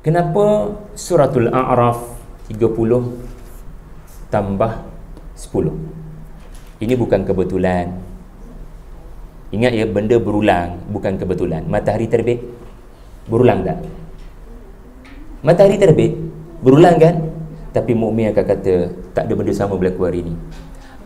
Kenapa suratul A'raf 30 tambah 10? Ini bukan kebetulan. Ingat ya, benda berulang, bukan kebetulan. Matahari terbit, berulang tak? Matahari terbit, berulang kan? Tapi mukmin akan kata, tak ada benda sama berlaku hari ini.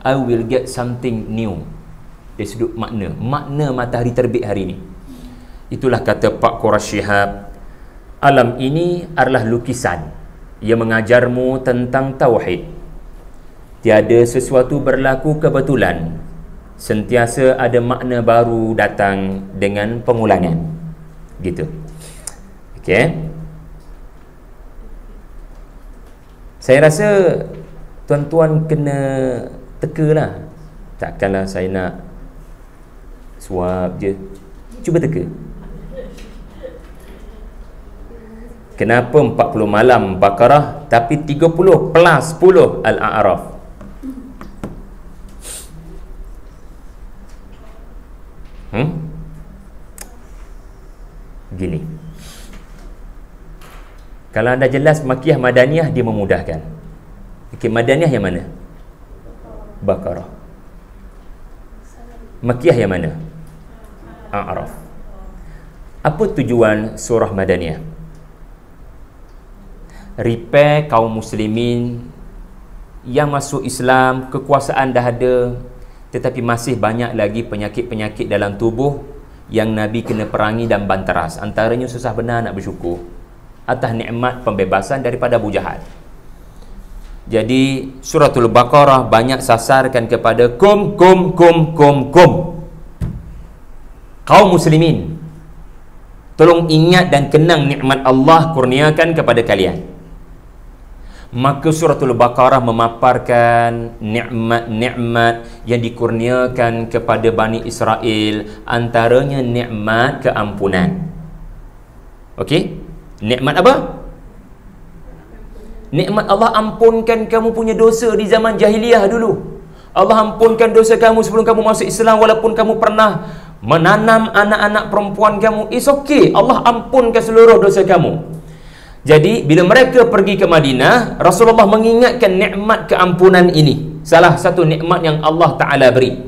I will get something new. Dari sudut makna, makna matahari terbit hari ini. Itulah kata Pak Quraisy Shihab, alam ini adalah lukisan yang mengajarmu tentang tauhid. Tiada sesuatu berlaku kebetulan, sentiasa ada makna baru datang dengan pengulangan. Gitu. Okey. Saya rasa tuan-tuan kena tekalah. Takkanlah saya nak suap je. Cuba teka. Kenapa 40 malam Baqarah tapi 30 plus 10 Al-A'raf? Gini. Kalau anda jelas Makkiyah Madaniyah, dia memudahkan. Okey, Madaniyah yang mana? Baqarah. Makkiyah yang mana? A'raf. Apa tujuan surah Madaniyah? Repair kaum muslimin yang masuk Islam, kekuasaan dah ada, tetapi masih banyak lagi penyakit-penyakit dalam tubuh yang Nabi kena perangi dan banteras. Antaranya susah benar nak bersyukur atas nikmat pembebasan daripada Abu Jahal. Jadi suratul Baqarah banyak sasarkan kepada kaum muslimin. Tolong ingat dan kenang nikmat Allah kurniakan kepada kalian. Maka suratul Baqarah memaparkan nikmat-nikmat yang dikurniakan kepada Bani Israel, antaranya nikmat keampunan. Okey? Nikmat apa? Nikmat Allah ampunkan kamu punya dosa di zaman jahiliyah dulu. Allah ampunkan dosa kamu sebelum kamu masuk Islam, walaupun kamu pernah menanam anak-anak perempuan kamu. It's okay, Allah ampunkan seluruh dosa kamu. Jadi bila mereka pergi ke Madinah, Rasulullah mengingatkan nikmat keampunan ini, salah satu nikmat yang Allah Ta'ala beri.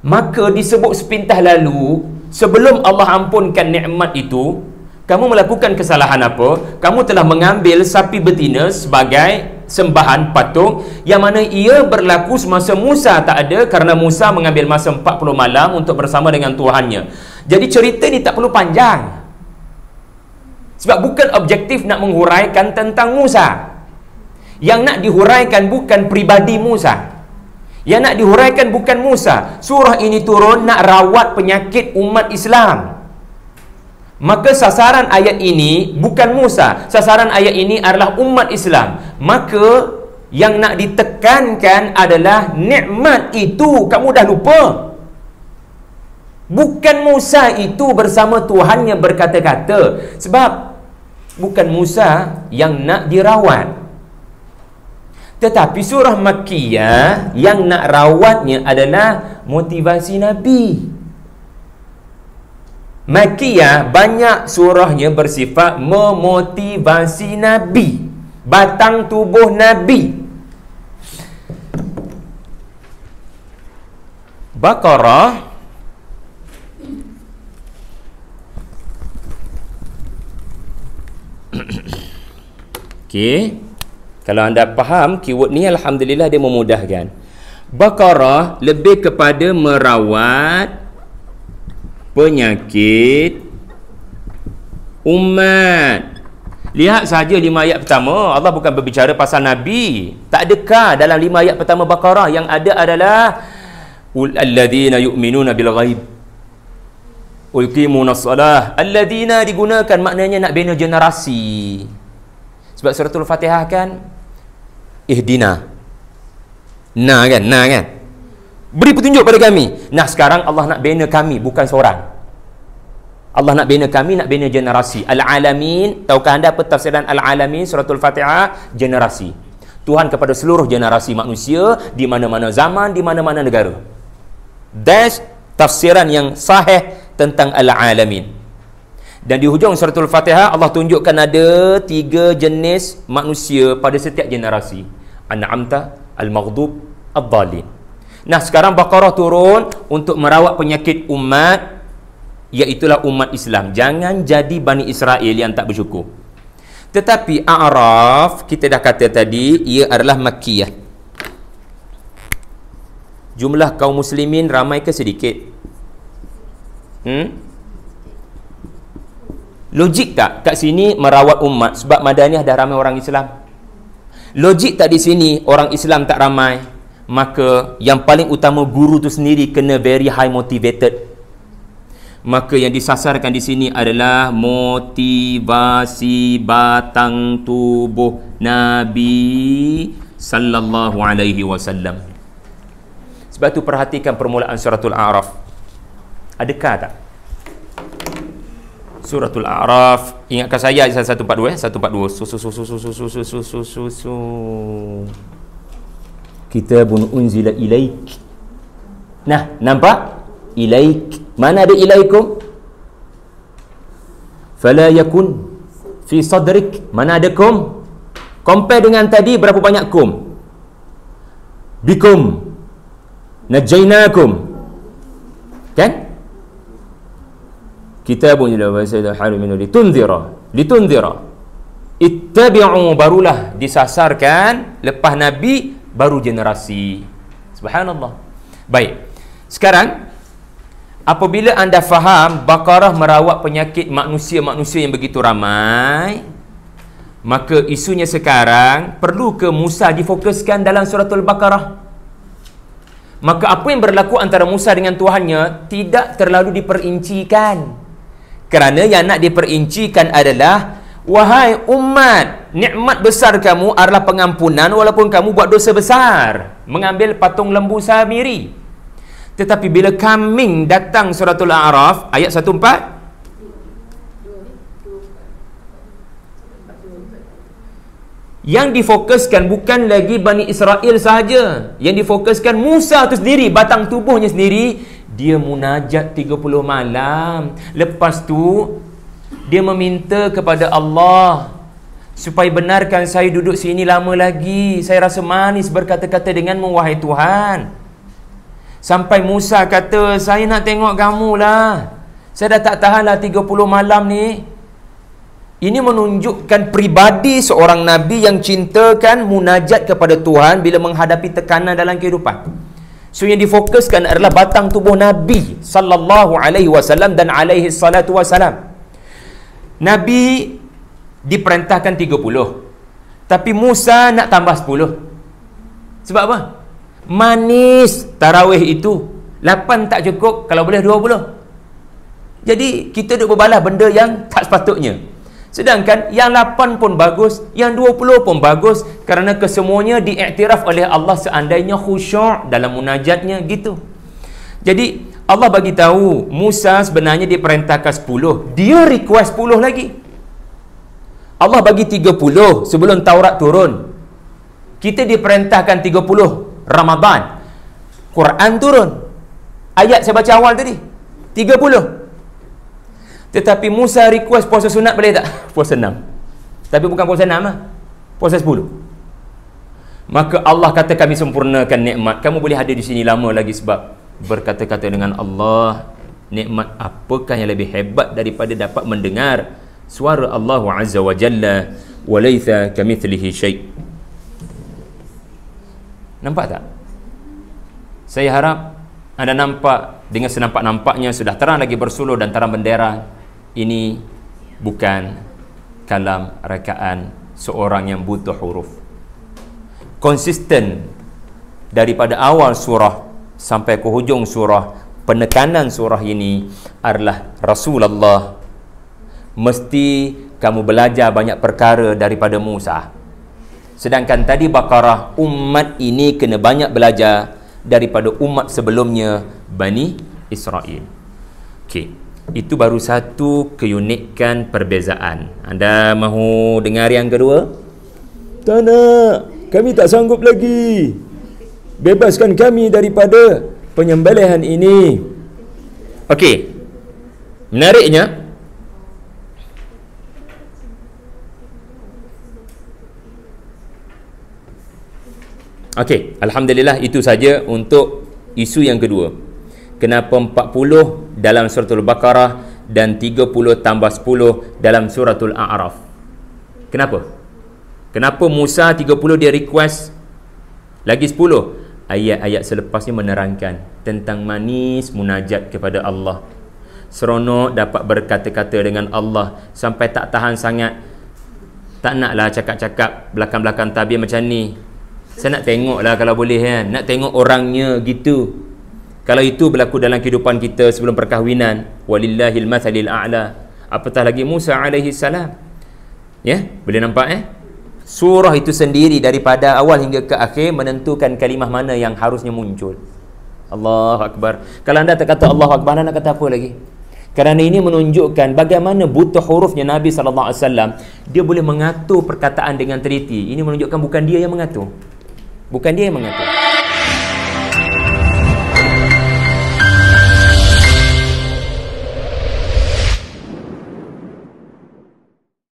Maka disebut sepintah lalu, sebelum Allah ampunkan nikmat itu, kamu melakukan kesalahan apa? Kamu telah mengambil sapi betina sebagai sembahan patung, yang mana ia berlaku semasa Musa tak ada, kerana Musa mengambil masa 40 malam untuk bersama dengan Tuhannya. Jadi cerita ni tak perlu panjang, sebab bukan objektif nak menghuraikan tentang Musa. Yang nak dihuraikan bukan pribadi Musa. Yang nak dihuraikan bukan Musa. Surah ini turun nak rawat penyakit umat Islam. Maka sasaran ayat ini bukan Musa. Sasaran ayat ini adalah umat Islam. Maka yang nak ditekankan adalah nikmat itu kamu dah lupa. Bukan Musa itu bersama Tuhannya berkata-kata. Sebab bukan Musa yang nak dirawat, tetapi surah Makkiyah yang nak rawatnya adalah motivasi Nabi. Makkiyah banyak surahnya bersifat memotivasi Nabi, batang tubuh Nabi. Baqarah okey, kalau anda faham keyword ni, alhamdulillah dia memudahkan. Baqarah lebih kepada merawat penyakit umat. Lihat saja 5 ayat pertama, Allah bukan berbicara pasal Nabi. Tak adakah dalam 5 ayat pertama Baqarah yang ada adalah alladzina yu'minuna bil ghaib ulqimunas salah. Alladzina digunakan maknanya nak bina generasi. Sebab suratul Fatihah kan ihdina, nah kan, beri petunjuk pada kami. Nah sekarang Allah nak bina kami, bukan seorang. Allah nak bina kami, nak bina generasi. Al-Alamin, tahukah anda apa tafsiran Al-Alamin? Suratul Fatihah, generasi. Tuhan kepada seluruh generasi manusia, di mana-mana zaman, di mana-mana negara. That's tafsiran yang sahih tentang Al-Alamin. Dan di hujung suratul Fatihah Allah tunjukkan ada 3 jenis manusia pada setiap generasi. An'amta, al-maghdub, ad-dhalin. Nah, sekarang Baqarah turun untuk merawat penyakit umat, iaitulah umat Islam. Jangan jadi Bani Israel yang tak bersyukur. Tetapi A'raf, kita dah kata tadi, ia adalah Makkiyah. Jumlah kaum muslimin ramai ke sedikit? Logik tak kat sini merawat umat sebab Madaniyah dah ramai orang Islam? Logik tak di sini orang Islam tak ramai? Maka yang paling utama guru tu sendiri kena very high motivated. Maka yang disasarkan di sini adalah motivasi batang tubuh Nabi sallallahu alaihi wasallam. Sebab tu perhatikan permulaan suratul A'raf. Adakah tak? Suratul A'raf, ingatkan saya ayat 142 142. Kitabun unzila ilaik. Nah, nampak? Ilaik. Mana ada ilaikum? Fala yakun fi sadrik. Mana ada kum? Compare dengan tadi, berapa banyak kum? Bikum najainakum. Kan? Kitabun ila wasaidah harimin litunzira. Ittabi'u, barulah disasarkan lepas Nabi, baru generasi. Subhanallah. Baik. Sekarang apabila anda faham Baqarah merawat penyakit manusia-manusia yang begitu ramai, maka isunya sekarang, perlu ke Musa difokuskan dalam suratul Baqarah? Maka apa yang berlaku antara Musa dengan Tuhannya tidak terlalu diperincikan. Kerana yang nak diperincikan adalah, wahai umat, nikmat besar kamu adalah pengampunan walaupun kamu buat dosa besar, mengambil patung lembu Samiri. Tetapi bila kambing datang suratul A'raf ayat 14, yang difokuskan bukan lagi Bani Israel sahaja. Yang difokuskan Musa itu sendiri, batang tubuhnya sendiri. Dia munajat 30 malam. Lepas tu dia meminta kepada Allah supaya benarkan saya duduk sini lama lagi. Saya rasa manis berkata-kata denganmu, wahai Tuhan. Sampai Musa kata, saya nak tengok kamu lah. Saya dah tak tahan lah 30 malam ni. Ini menunjukkan pribadi seorang Nabi yang cintakan munajat kepada Tuhan bila menghadapi tekanan dalam kehidupan. So yang difokuskan adalah batang tubuh Nabi sallallahu alaihi wasallam dan alaihi salatu wasalam. Nabi diperintahkan 30. Tapi Musa nak tambah 10. Sebab apa? Manis tarawih itu. 8 tak cukup, kalau boleh 20. Jadi kita duk berbalas benda yang tak sepatutnya. Sedangkan yang 8 pun bagus, yang 20 pun bagus, kerana kesemuanya diiktiraf oleh Allah seandainya khusyuk dalam munajatnya gitu. Jadi Allah bagi tahu Musa sebenarnya diperintahkan 10, dia request 10 lagi. Allah bagi 30 sebelum Taurat turun. Kita diperintahkan 30 Ramadan. Quran turun. Ayat saya baca awal tadi 30. Tetapi Musa request puasa sunat, boleh tak? Puasa 6. Tapi bukan puasa 6 lah. Puasa 10. Maka Allah kata, kami sempurnakan nikmat. Kamu boleh ada di sini lama lagi sebab berkata-kata dengan Allah. Nikmat apakah yang lebih hebat daripada dapat mendengar suara Allah Azza wa Jalla, wa laitha kamithlihi syai'. Nampak tak? Saya harap anda nampak, dengan senampak-nampaknya sudah terang lagi bersuluh dan terang bendera. Ini bukan kalam rekaan seorang yang butuh huruf. Konsisten daripada awal surah sampai ke hujung surah, penekanan surah ini adalah Rasulullah. Mesti kamu belajar banyak perkara daripada Musa. Sedangkan tadi Baqarah, umat ini kena banyak belajar daripada umat sebelumnya, Bani Israel. Okey, itu baru satu keunikan perbezaan. Anda mahu dengar yang kedua? Tak nak, kami tak sanggup lagi. Bebaskan kami daripada penyembelihan ini. Okey, menariknya Okey, alhamdulillah itu saja untuk isu yang kedua. Kenapa 40 dalam suratul Baqarah dan 30 tambah 10 dalam suratul A'raf? Kenapa? Kenapa Musa 30 dia request lagi 10? Ayat-ayat selepas ni menerangkan tentang manis munajat kepada Allah. Seronok dapat berkata-kata dengan Allah sampai tak tahan sangat. Tak naklah cakap-cakap belakang-belakang tabir macam ni. Saya nak tengok lah kalau boleh kan. Nak tengok orangnya gitu. Kalau itu berlaku dalam kehidupan kita sebelum perkahwinan, walillahil mathalil a'la. Apatah lagi Musa alaihi salam. Ya, boleh nampak surah itu sendiri daripada awal hingga ke akhir menentukan kalimah mana yang harusnya muncul. Allahu akbar. Kalau anda tak kata Allahu akbar, anda nak kata apa lagi? Kerana ini menunjukkan bagaimana butuh hurufnya Nabi SAW. Dia boleh mengatur perkataan dengan teliti. Ini menunjukkan bukan dia yang mengatur. Bukan dia yang mengatur.